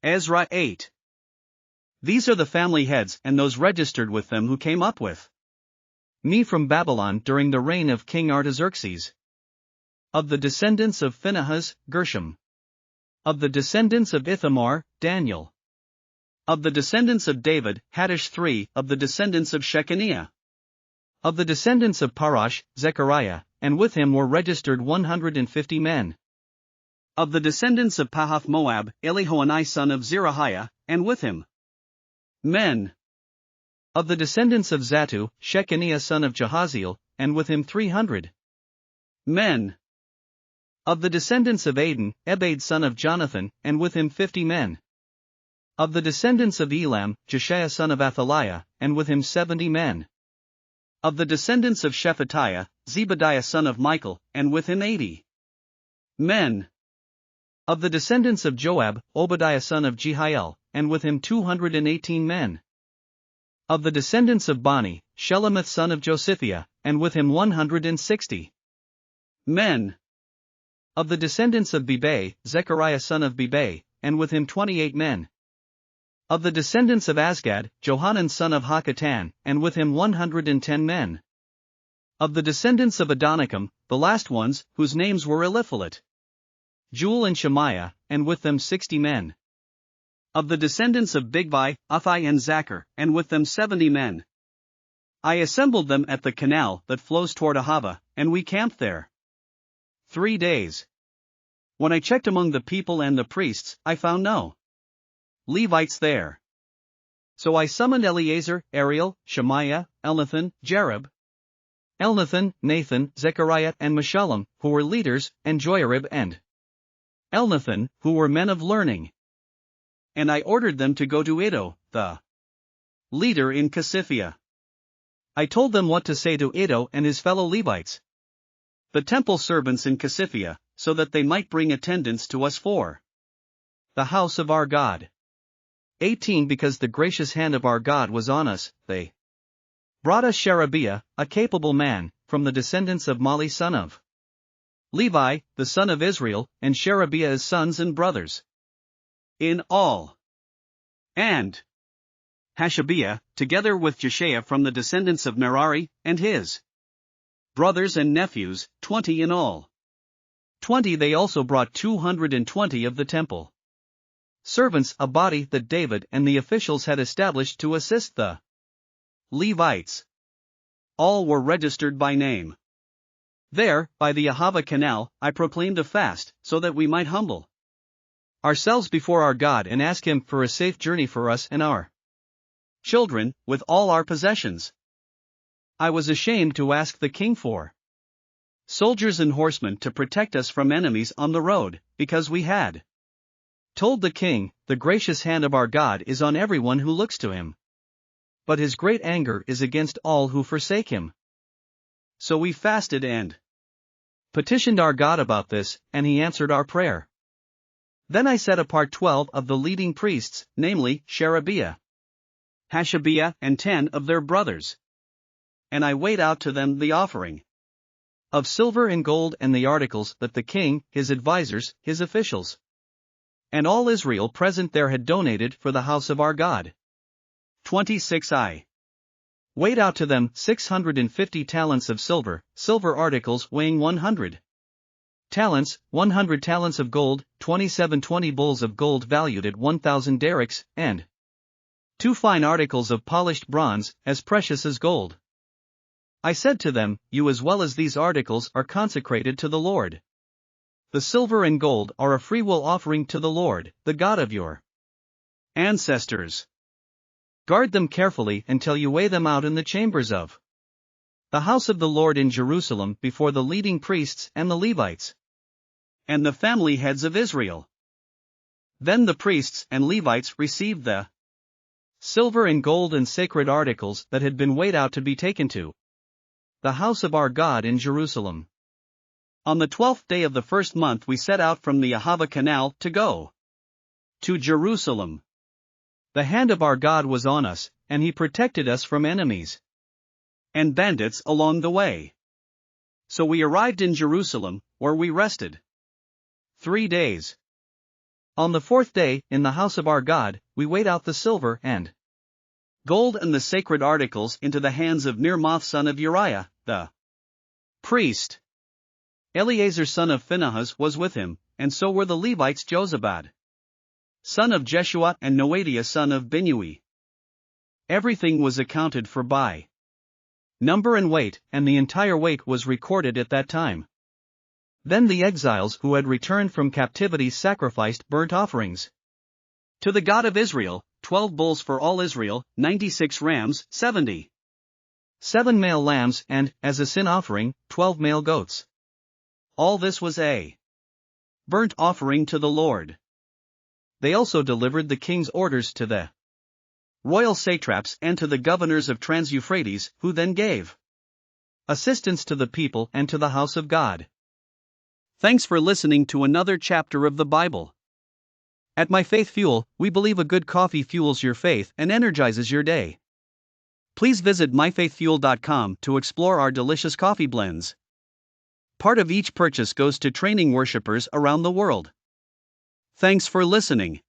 Ezra 8. These are the family heads and those registered with them who came up with me from Babylon during the reign of King Artaxerxes. Of the descendants of Phinehas, Gershom. Of the descendants of Ithamar, Daniel. Of the descendants of David, Hattush 3. Of the descendants of Shekaniah. Of the descendants of Parosh, Zechariah, and with him were registered 150 men. Of the descendants of Pahath Moab, Elihoenai son of Zerahiah, and with him men. Of the descendants of Zattu, Shekaniah son of Jahaziel, and with him 300 men. Of the descendants of Adin, Ebed son of Jonathan, and with him 50 men. Of the descendants of Elam, Jeshaiah son of Athaliah, and with him 70 men. Of the descendants of Shephatiah, Zebadiah son of Michael, and with him 80 men. Of the descendants of Joab, Obadiah son of Jehiel, and with him 218 men. Of the descendants of Bani, Shelemith son of Josiphiah, and with him 160 men. Of the descendants of Bebai, Zechariah son of Bebai, and with him 28 men. Of the descendants of Azgad, Johanan son of Hakatan, and with him 110 men. Of the descendants of Adonikam, the last ones, whose names were Eliphalet, Jewel and Shemaiah, and with them 60 men. Of the descendants of Bigvai, Uthai and Zachar, and with them 70 men. I assembled them at the canal that flows toward Ahava, and we camped there 3 days. When I checked among the people and the priests, I found no Levites there. So I summoned Eleazar, Ariel, Shemaiah, Elnathan, Jerib, Elnathan, Nathan, Zechariah, and Meshullam, who were leaders, and Joiarib and Elnathan, who were men of learning. And I ordered them to go to Iddo, the leader in Casiphia. I told them what to say to Iddo and his fellow Levites, the temple servants in Casiphia, so that they might bring attendants to us for the house of our God. 18 Because the gracious hand of our God was on us, they brought us Sherebiah, a capable man, from the descendants of Mali son of Levi, the son of Israel, and Sherebiah's sons and brothers in all. And Hashabiah, together with Jeshaiah from the descendants of Merari, and his brothers and nephews, 20 in all. 20 They also brought 220 of the temple servants, a body that David and the officials had established to assist the Levites. All were registered by name. There, by the Ahava canal, I proclaimed a fast, so that we might humble ourselves before our God and ask Him for a safe journey for us and our children, with all our possessions. I was ashamed to ask the king for soldiers and horsemen to protect us from enemies on the road, because we had told the king, the gracious hand of our God is on everyone who looks to him, but his great anger is against all who forsake him. So we fasted and petitioned our God about this, and he answered our prayer. Then I set apart 12 of the leading priests, namely, Sherebiah, Hashabiah, and 10 of their brothers. And I weighed out to them the offering of silver and gold and the articles that the king, his advisers, his officials, and all Israel present there had donated for the house of our God. 26 I weighed out to them 650 talents of silver, silver articles weighing 100 talents, 100 talents of gold, 20 bowls of gold valued at 1,000 darics, and 2 fine articles of polished bronze, as precious as gold. I said to them, You as well as these articles are consecrated to the Lord. The silver and gold are a freewill offering to the Lord, the God of your ancestors. Guard them carefully until you weigh them out in the chambers of the house of the Lord in Jerusalem before the leading priests and the Levites, and the family heads of Israel. Then the priests and Levites received the silver and gold and sacred articles that had been weighed out to be taken to the house of our God in Jerusalem. On the 12th day of the first month we set out from the Ahava canal to go to Jerusalem. The hand of our God was on us, and he protected us from enemies and bandits along the way. So we arrived in Jerusalem, where we rested 3 days. On the fourth day, in the house of our God, we weighed out the silver and gold and the sacred articles into the hands of Nermoth son of Uriah, the priest. Eleazar son of Phinehas was with him, and so were the Levites Jozabad, son of Jeshua, and Noadiah son of Binnui. Everything was accounted for by number and weight, and the entire weight was recorded at that time. Then the exiles who had returned from captivity sacrificed burnt offerings to the God of Israel, 12 bulls for all Israel, 96 rams, 77 male lambs, and, as a sin offering, 12 male goats. All this was a burnt offering to the Lord. They also delivered the king's orders to the royal satraps and to the governors of Trans-Euphrates, who then gave assistance to the people and to the house of God. Thanks for listening to another chapter of the Bible. At My Faith Fuel, we believe a good coffee fuels your faith and energizes your day. Please visit myfaithfuel.com to explore our delicious coffee blends. Part of each purchase goes to training worshipers around the world. Thanks for listening.